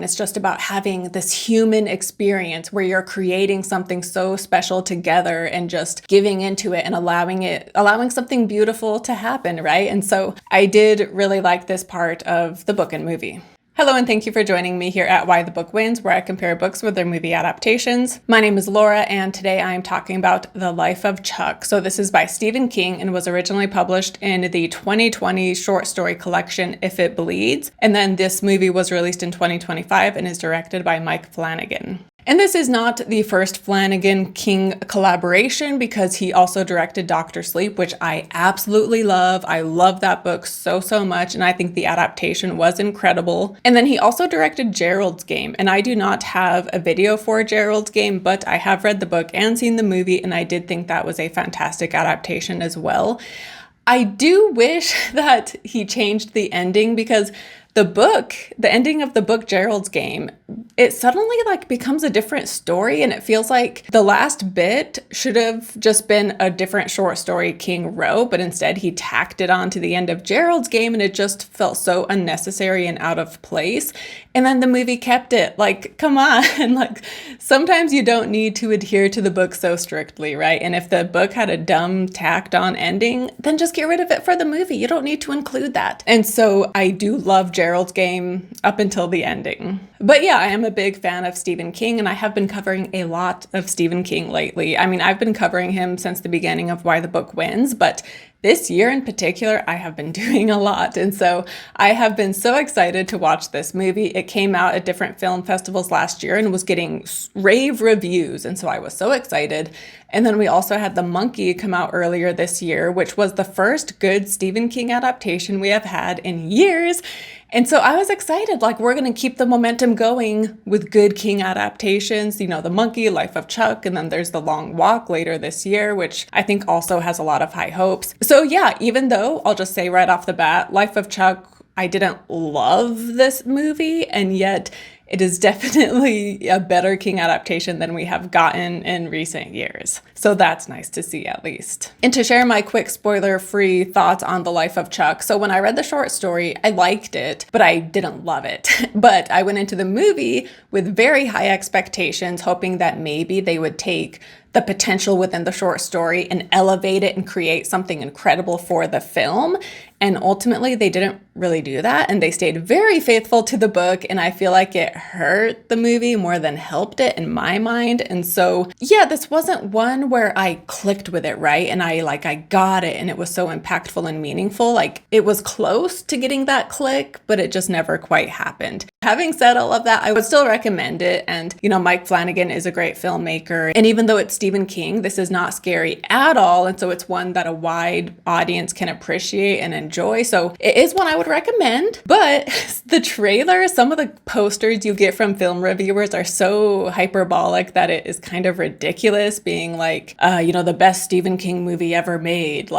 It's just about having this human experience where you're creating something so special together and just giving into it and allowing something beautiful to happen, right? And so I did really like this part of the book and movie. Hello, and thank you for joining me here at Why the Book Wins, where I compare books with their movie adaptations. My name is Laura, and today I am talking about The Life of Chuck. So this is by Stephen King and was originally published in the 2020 short story collection, If It Bleeds. And then this movie was released in 2025 and is directed by Mike Flanagan. And this is not the first Flanagan-King collaboration because he also directed Dr. Sleep, which I absolutely love. I love that book so much, and I think the adaptation was incredible. And then he also directed Gerald's Game, and I do not have a video for Gerald's Game, but I have read the book and seen the movie, and I did think that was a fantastic adaptation as well. I do wish that he changed the ending because the ending of the book Gerald's Game, it suddenly becomes a different story, and it feels like the last bit should have just been a different short story King wrote, but instead he tacked it on to the end of Gerald's Game, and it just felt so unnecessary and out of place. And then the movie kept it. Come on. Sometimes you don't need to adhere to the book so strictly, right? And if the book had a dumb tacked on ending, then just get rid of it for the movie. You don't need to include that. And so I do love Gerald's Game up until the ending. But yeah, I am a big fan of Stephen King, and I have been covering a lot of Stephen King lately. I mean, I've been covering him since the beginning of Why the Book Wins, but this year in particular, I have been doing a lot. And so I have been so excited to watch this movie. It came out at different film festivals last year and was getting rave reviews. And so I was so excited. And then we also had The Monkey come out earlier this year, which was the first good Stephen King adaptation we have had in years. And so I was excited, we're going to keep the momentum going with good King adaptations, The Monkey, Life of Chuck, and then there's The Long Walk later this year, which I think also has a lot of high hopes. So yeah, even though I'll just say right off the bat, Life of Chuck, I didn't love this movie, and yet it is definitely a better King adaptation than we have gotten in recent years. So that's nice to see, at least. And to share my quick spoiler-free thoughts on The Life of Chuck. So when I read the short story, I liked it, but I didn't love it. But I went into the movie with very high expectations, hoping that maybe they would take the potential within the short story and elevate it and create something incredible for the film. And ultimately, they didn't really do that. And they stayed very faithful to the book. And I feel like it hurt the movie more than helped it in my mind. And so, yeah, this wasn't one where I clicked with it, right? And I got it, and it was so impactful and meaningful. It was close to getting that click, but it just never quite happened. Having said all of that, I would still recommend it. And, Mike Flanagan is a great filmmaker. And even though it's Stephen King, this is not scary at all. And so it's one that a wide audience can appreciate and enjoy. So it is one I would recommend. But the trailer, some of the posters you get from film reviewers are so hyperbolic that it is kind of ridiculous, being the best Stephen King movie ever made.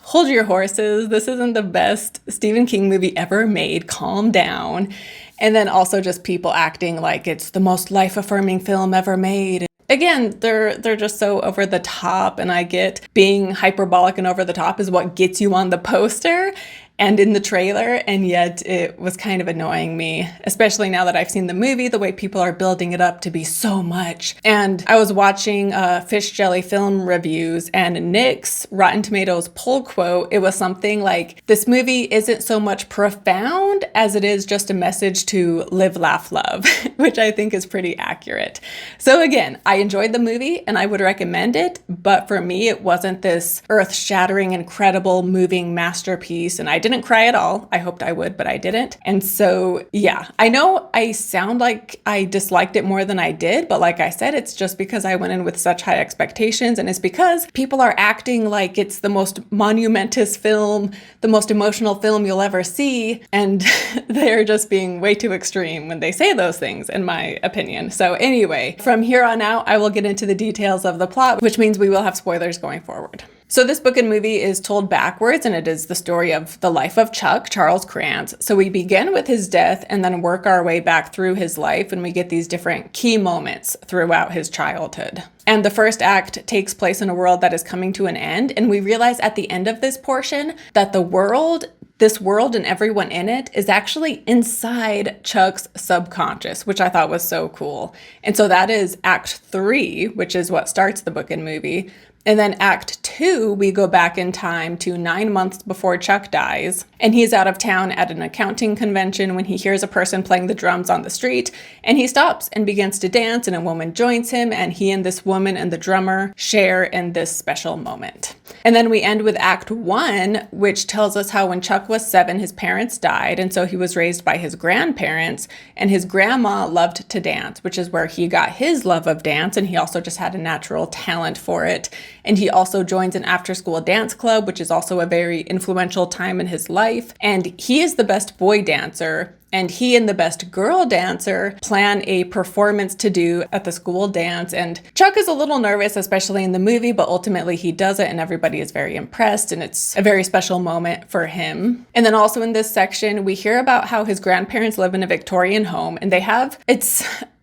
Hold your horses. This isn't the best Stephen King movie ever made. Calm down. And then also just people acting like it's the most life-affirming film ever made. Again, they're just so over the top, and I get being hyperbolic and over the top is what gets you on the poster and in the trailer, and yet it was kind of annoying me, especially now that I've seen the movie, the way people are building it up to be so much. And I was watching Fish Jelly film reviews, and Nick's Rotten Tomatoes poll quote, it was something like, this movie isn't so much profound as it is just a message to live, laugh, love, which I think is pretty accurate. So again, I enjoyed the movie and I would recommend it, but for me, it wasn't this earth-shattering, incredible, moving masterpiece, and I didn't cry at all. I hoped I would, but I didn't. And so, yeah, I know I sound like I disliked it more than I did, but like I said, it's just because I went in with such high expectations, and it's because people are acting like it's the most monumentous film, the most emotional film you'll ever see, and they're just being way too extreme when they say those things, in my opinion. So anyway, from here on out, I will get into the details of the plot, which means we will have spoilers going forward. So this book and movie is told backwards, and it is the story of the life of Chuck, Charles Krantz. So we begin with his death and then work our way back through his life, and we get these different key moments throughout his childhood. And the first act takes place in a world that is coming to an end, and we realize at the end of this portion that the world this world and everyone in it is actually inside Chuck's subconscious, which I thought was so cool. And so that is Act 3, which is what starts the book and movie. And then Act 2, we go back in time to 9 months before Chuck dies. And he's out of town at an accounting convention when he hears a person playing the drums on the street. And he stops and begins to dance, and a woman joins him. And he and this woman and the drummer share in this special moment. And then we end with Act 1, which tells us how when Chuck was 7, his parents died. And so he was raised by his grandparents. And his grandma loved to dance, which is where he got his love of dance. And he also just had a natural talent for it. And he also joins an after-school dance club, which is also a very influential time in his life. And he is the best boy dancer. And he and the best girl dancer plan a performance to do at the school dance. And Chuck is a little nervous, especially in the movie, but ultimately he does it and everybody is very impressed. And it's a very special moment for him. And then also in this section, we hear about how his grandparents live in a Victorian home, and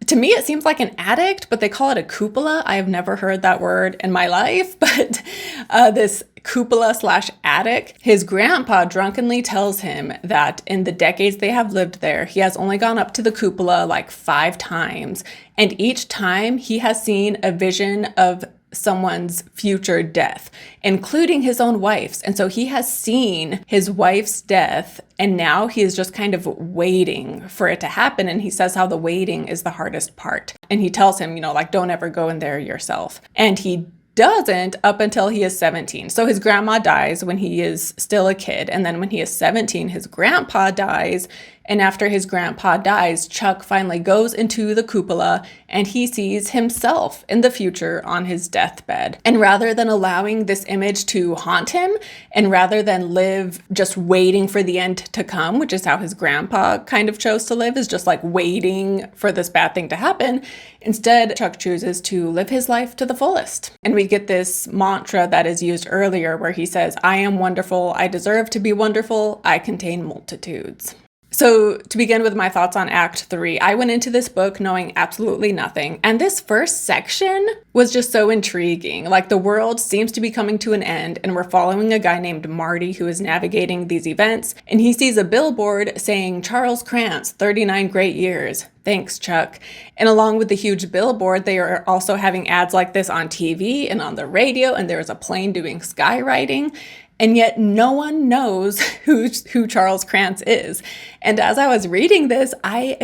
to me, it seems like an attic, but they call it a cupola. I have never heard that word in my life, but this cupola/attic, his grandpa drunkenly tells him that in the decades they have lived there, he has only gone up to the cupola like 5 times. And each time he has seen a vision of someone's future death, including his own wife's. And so he has seen his wife's death, and now he is just kind of waiting for it to happen. And he says how the waiting is the hardest part. And he tells him, don't ever go in there yourself. And he doesn't up until he is 17. So his grandma dies when he is still a kid. And then when he is 17, his grandpa dies. And after his grandpa dies, Chuck finally goes into the cupola and he sees himself in the future on his deathbed. And rather than allowing this image to haunt him, and rather than live just waiting for the end to come, which is how his grandpa kind of chose to live, is just like waiting for this bad thing to happen, instead, Chuck chooses to live his life to the fullest. And we get this mantra that is used earlier where he says, "I am wonderful, I deserve to be wonderful, I contain multitudes." So to begin with my thoughts on Act 3, I went into this book knowing absolutely nothing. And this first section was just so intriguing. Like, the world seems to be coming to an end, and we're following a guy named Marty who is navigating these events. And he sees a billboard saying, "Charles Krantz, 39 great years. Thanks, Chuck." And along with the huge billboard, they are also having ads like this on TV and on the radio. And there is a plane doing skywriting. And yet no one knows who Charles Krantz is. And as I was reading this, I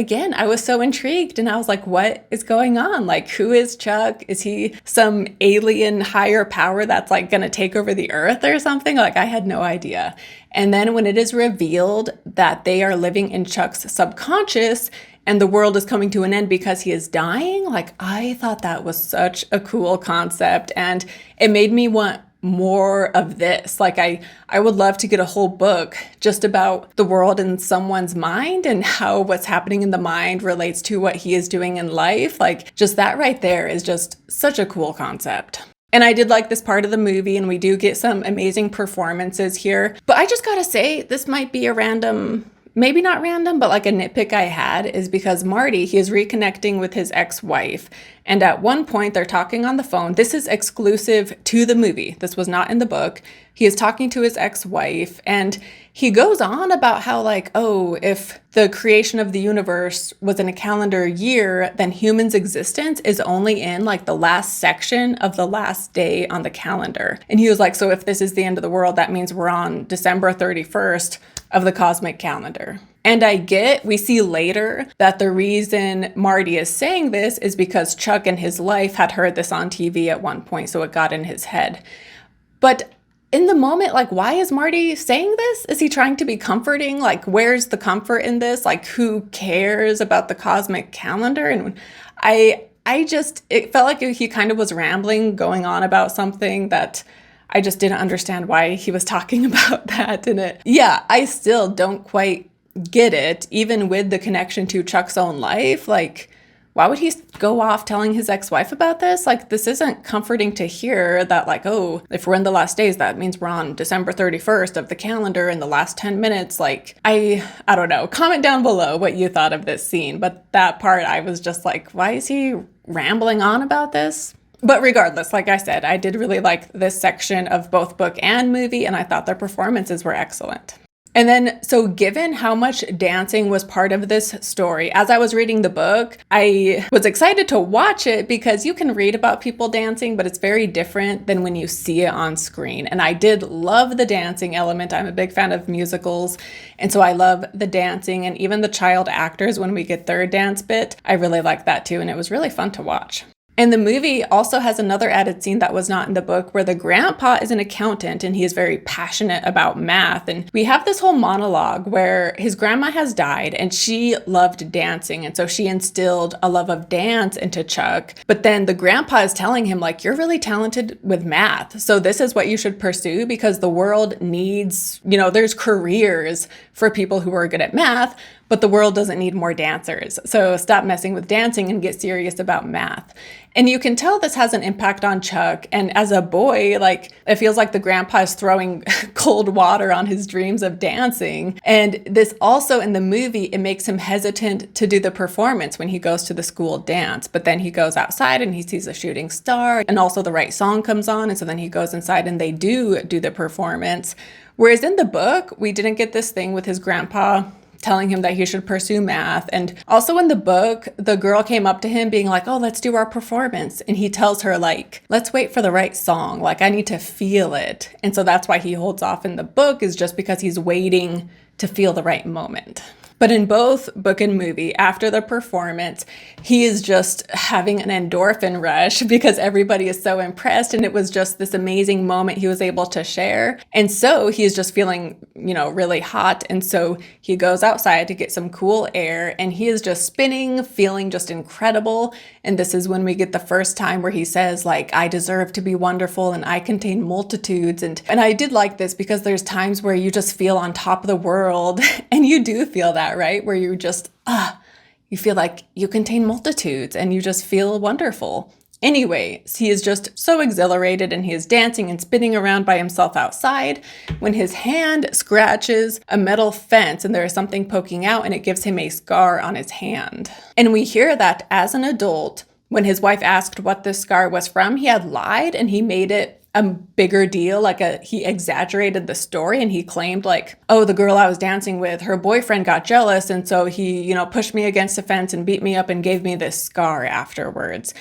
was so intrigued, and I was like, what is going on? Like, who is Chuck? Is he some alien higher power that's like going to take over the earth or something? Like, I had no idea. And then when it is revealed that they are living in Chuck's subconscious and the world is coming to an end because he is dying, like, I thought that was such a cool concept, and it made me want more of this. Like, I would love to get a whole book just about the world in someone's mind and how what's happening in the mind relates to what he is doing in life. Like, just that right there is just such a cool concept. And I did like this part of the movie, and we do get some amazing performances here. But I just gotta say, this might be a random, maybe not random, but like a nitpick I had, is because Marty, he is reconnecting with his ex-wife. And at one point they're talking on the phone. This is exclusive to the movie. This was not in the book. He is talking to his ex-wife, and he goes on about how, like, oh, if the creation of the universe was in a calendar year, then humans' existence is only in like the last section of the last day on the calendar. And he was like, so if this is the end of the world, that means we're on December 31st of the cosmic calendar. And we see later that the reason Marty is saying this is because Chuck in his life had heard this on TV at one point, so it got in his head. But in the moment, like, why is Marty saying this? Is he trying to be comforting? Like, where's the comfort in this? Like, who cares about the cosmic calendar? And it felt like he kind of was rambling, going on about something that I just didn't understand why he was talking about that in it. Yeah, I still don't quite get it, even with the connection to Chuck's own life. Like, why would he go off telling his ex-wife about this? Like, this isn't comforting to hear that, like, oh, if we're in the last days, that means we're on December 31st of the calendar in the last 10 minutes. Like, I don't know. Comment down below what you thought of this scene. But that part, I was just like, why is he rambling on about this? But regardless, like I said, I did really like this section of both book and movie, and I thought their performances were excellent. And then, so given how much dancing was part of this story, as I was reading the book, I was excited to watch it because you can read about people dancing, but it's very different than when you see it on screen. And I did love the dancing element. I'm a big fan of musicals. And so I love the dancing, and even the child actors when we get their dance bit. I really like that too. And it was really fun to watch. And the movie also has another added scene that was not in the book where the grandpa is an accountant and he is very passionate about math. And we have this whole monologue where his grandma has died and she loved dancing. And so she instilled a love of dance into Chuck. But then the grandpa is telling him, like, you're really talented with math. So this is what you should pursue because the world needs, there's careers for people who are good at math, but the world doesn't need more dancers. So stop messing with dancing and get serious about math. And you can tell this has an impact on Chuck. And as a boy, like, it feels like the grandpa is throwing cold water on his dreams of dancing. And this also in the movie, it makes him hesitant to do the performance when he goes to the school dance. But then he goes outside and he sees a shooting star, and also the right song comes on. And so then he goes inside and they do the performance. Whereas in the book, we didn't get this thing with his grandpa telling him that he should pursue math. And also in the book, the girl came up to him being like, oh, let's do our performance. And he tells her, like, let's wait for the right song. Like, I need to feel it. And so that's why he holds off in the book, is just because he's waiting to feel the right moment. But in both book and movie, after the performance, he is just having an endorphin rush because everybody is so impressed. And it was just this amazing moment he was able to share. And so he's just feeling, really hot. And so he goes outside to get some cool air and he is just spinning, feeling just incredible. And this is when we get the first time where he says, like, I deserve to be wonderful and I contain multitudes. And I did like this because there's times where you just feel on top of the world and you do feel that, right? Where you just, you feel like you contain multitudes and you just feel wonderful. Anyway, he is just so exhilarated and he is dancing and spinning around by himself outside when his hand scratches a metal fence and there is something poking out and it gives him a scar on his hand. And we hear that as an adult, when his wife asked what this scar was from, he had lied and he made it a bigger deal, he exaggerated the story and he claimed, like, oh, the girl I was dancing with, her boyfriend got jealous and so he, pushed me against a fence and beat me up and gave me this scar afterwards.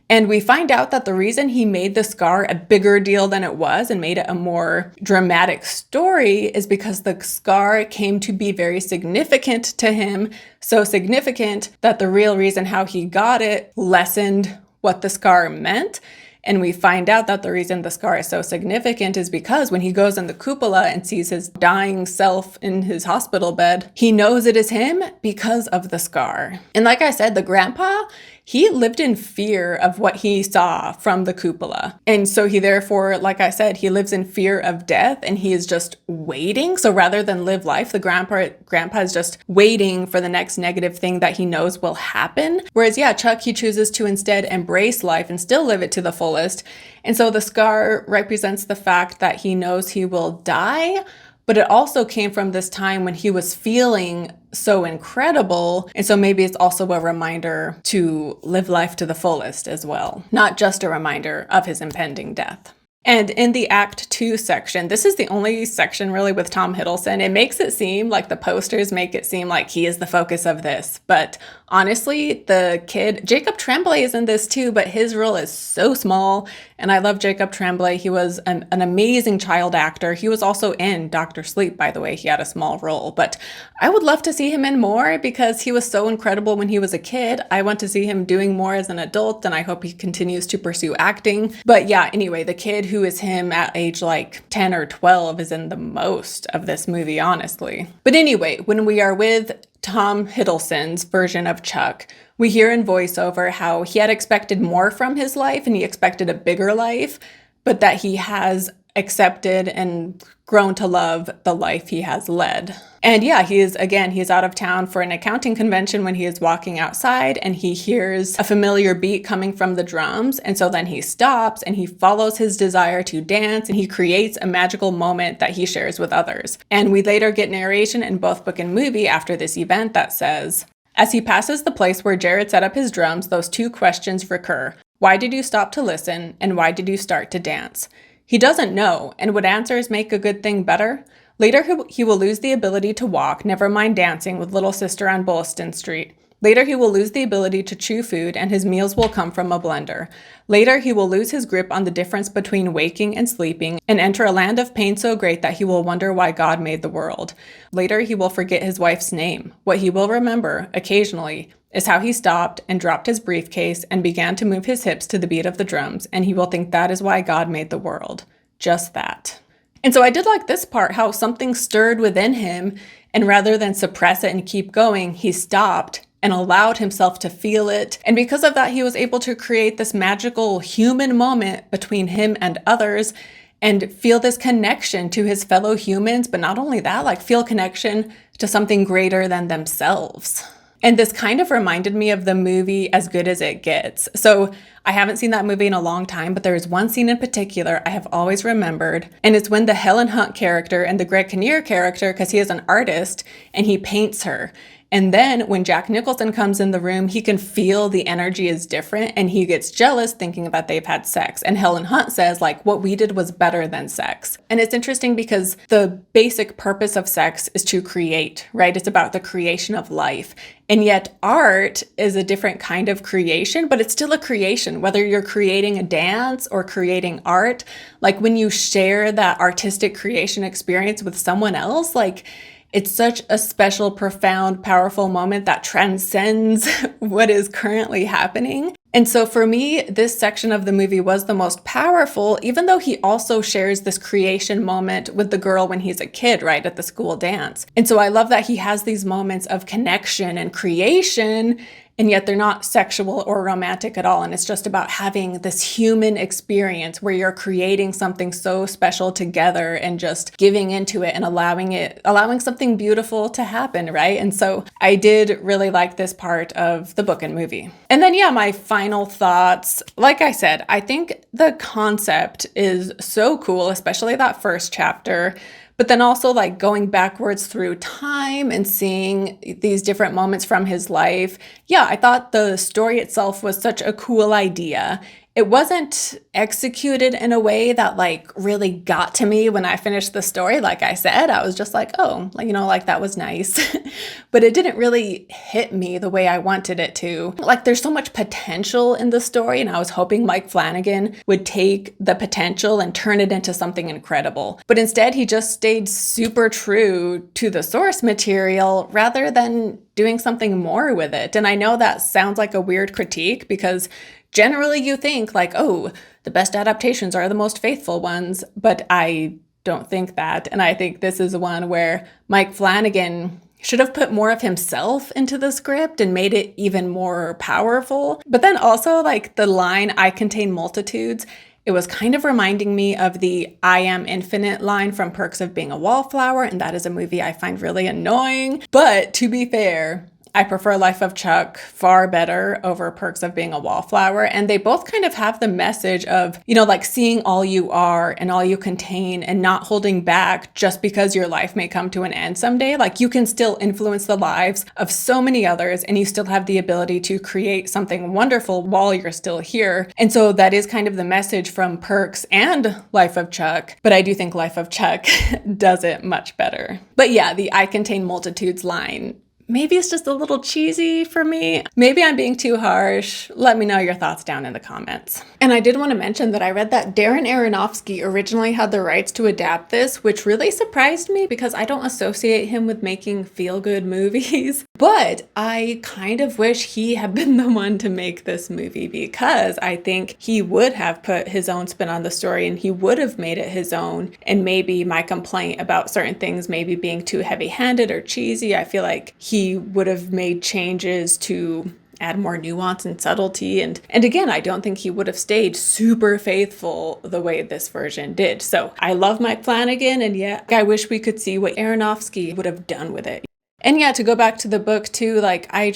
And we find out that the reason he made the scar a bigger deal than it was and made it a more dramatic story is because the scar came to be very significant to him, so significant that the real reason how he got it lessened what the scar meant. And we find out that the reason the scar is so significant is because when he goes in the cupola and sees his dying self in his hospital bed, he knows it is him because of the scar. And like I said, the grandpa, he lived in fear of what he saw from the cupola. And so he therefore, like I said, he lives in fear of death and he is just waiting. So rather than live life, the grandpa is just waiting for the next negative thing that he knows will happen. Whereas, Chuck, he chooses to instead embrace life and still live it to the fullest. And so the scar represents the fact that he knows he will die, but it also came from this time when he was feeling so incredible. And so maybe it's also a reminder to live life to the fullest as well, not just a reminder of his impending death. And in the Act 2 section, this is the only section really with Tom Hiddleston. It makes it seem like the posters make it seem like he is the focus of this. But honestly, the kid, Jacob Tremblay is in this too, but his role is so small. And I love Jacob Tremblay. He was an amazing child actor. He was also in Dr. Sleep, by the way. He had a small role, but I would love to see him in more because he was so incredible when he was a kid. I want to see him doing more as an adult, and I hope he continues to pursue acting. But anyway, the kid who is him at age like 10 or 12 is in the most of this movie, honestly. But anyway, when we are with Tom Hiddleston's version of Chuck, we hear in voiceover how he had expected more from his life and he expected a bigger life, but that he has accepted and grown to love the life he has led. And he's out of town for an accounting convention when he is walking outside and he hears a familiar beat coming from the drums. And so then he stops and he follows his desire to dance and he creates a magical moment that he shares with others. And we later get narration in both book and movie after this event that says, as he passes the place where Jared set up his drums, those two questions recur. Why did you stop to listen? And why did you start to dance? He doesn't know, and would answers make a good thing better? Later, he will lose the ability to walk, never mind dancing with little sister on Boylston Street. Later, he will lose the ability to chew food, and his meals will come from a blender. Later, he will lose his grip on the difference between waking and sleeping and enter a land of pain so great that he will wonder why God made the world. Later, he will forget his wife's name. What he will remember, occasionally, is how he stopped and dropped his briefcase and began to move his hips to the beat of the drums, and he will think that is why God made the world. Just that. And so I did like this part, how something stirred within him, and rather than suppress it and keep going, he stopped and allowed himself to feel it. And because of that, he was able to create this magical human moment between him and others and feel this connection to his fellow humans. But not only that, like feel connection to something greater than themselves. And this kind of reminded me of the movie As Good As It Gets. So I haven't seen that movie in a long time, but there is one scene in particular I have always remembered. And it's when the Helen Hunt character and the Greg Kinnear character, because he is an artist, and he paints her. And then when Jack Nicholson comes in the room, he can feel the energy is different and he gets jealous thinking that they've had sex. And Helen Hunt says, like, what we did was better than sex. And it's interesting because the basic purpose of sex is to create, right? It's about the creation of life. And yet art is a different kind of creation, but it's still a creation, whether you're creating a dance or creating art. Like when you share that artistic creation experience with someone else, like it's such a special, profound, powerful moment that transcends what is currently happening. And so for me, this section of the movie was the most powerful, even though he also shares this creation moment with the girl when he's a kid, right, at the school dance. And so I love that he has these moments of connection and creation, and yet they're not sexual or romantic at all. And it's just about having this human experience where you're creating something so special together and just giving into it and allowing something beautiful to happen, right? And so I did really like this part of the book and movie. And then, yeah, my final thoughts. Like I said, I think the concept is so cool, especially that first chapter. But then also like going backwards through time and seeing these different moments from his life. Yeah, I thought the story itself was such a cool idea. It wasn't executed in a way that like really got to me when I finished the story. Like I said, I was just like, oh, like that was nice. But it didn't really hit me the way I wanted it to. Like there's so much potential in the story, and I was hoping Mike Flanagan would take the potential and turn it into something incredible. But instead, he just stayed super true to the source material rather than doing something more with it. And I know that sounds like a weird critique because generally you think like, oh, the best adaptations are the most faithful ones, but I don't think that. And I think this is one where Mike Flanagan should have put more of himself into the script and made it even more powerful. But then also like the line, I contain multitudes, it was kind of reminding me of the I am infinite line from Perks of Being a Wallflower, and that is a movie I find really annoying. But to be fair, I prefer Life of Chuck far better over Perks of Being a Wallflower. And they both kind of have the message of, like seeing all you are and all you contain and not holding back just because your life may come to an end someday. Like you can still influence the lives of so many others and you still have the ability to create something wonderful while you're still here. And so that is kind of the message from Perks and Life of Chuck. But I do think Life of Chuck does it much better. But yeah, the I contain multitudes line, maybe it's just a little cheesy for me. Maybe I'm being too harsh. Let me know your thoughts down in the comments. And I did want to mention that I read that Darren Aronofsky originally had the rights to adapt this, which really surprised me because I don't associate him with making feel-good movies. But I kind of wish he had been the one to make this movie because I think he would have put his own spin on the story and he would have made it his own. And maybe my complaint about certain things maybe being too heavy-handed or cheesy, I feel like he would have made changes to add more nuance and subtlety. And again, I don't think he would have stayed super faithful the way this version did. So I love Mike Flanagan, and yeah, I wish we could see what Aronofsky would have done with it. And yeah, to go back to the book too, like I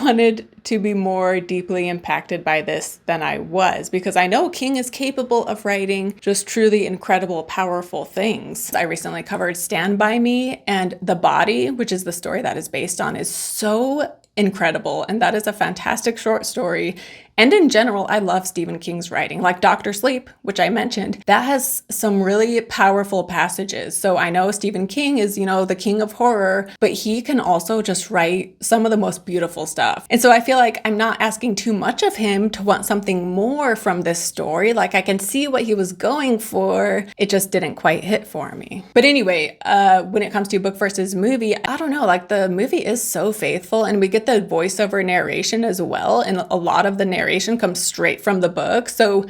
wanted to be more deeply impacted by this than I was, because I know King is capable of writing just truly incredible, powerful things. I recently covered Stand By Me, and The Body, which is the story that is based on, is so incredible. And that is a fantastic short story. And in general, I love Stephen King's writing. Like Dr. Sleep, which I mentioned, that has some really powerful passages. So I know Stephen King is, the king of horror, but he can also just write some of the most beautiful stuff. And so I feel like I'm not asking too much of him to want something more from this story. Like I can see what he was going for. It just didn't quite hit for me. But anyway, when it comes to book versus movie, I don't know, like the movie is so faithful and we get the voiceover narration as well. And a lot of the narration comes straight from the book. So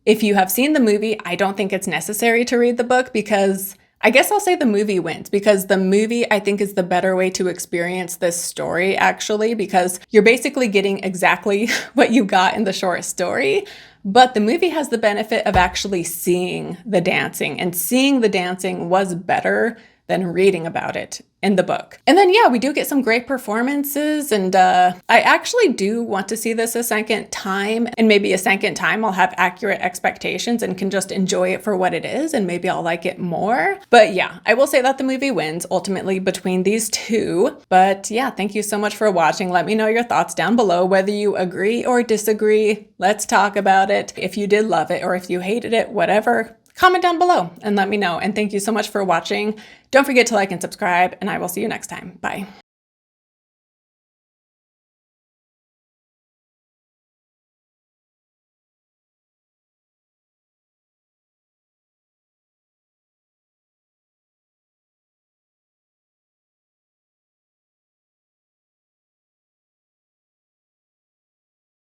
if you have seen the movie, I don't think it's necessary to read the book, because I guess I'll say the movie wins, because the movie I think is the better way to experience this story actually, because you're basically getting exactly what you got in the short story. But the movie has the benefit of actually seeing the dancing, and seeing the dancing was better than reading about it in the book. And then, yeah, we do get some great performances, and I actually do want to see this a second time, and maybe a second time I'll have accurate expectations and can just enjoy it for what it is, and maybe I'll like it more. But yeah, I will say that the movie wins ultimately between these two. But yeah, thank you so much for watching. Let me know your thoughts down below, whether you agree or disagree. Let's talk about it. If you did love it or if you hated it, whatever, comment down below and let me know. And thank you so much for watching. Don't forget to like and subscribe, and I will see you next time. Bye.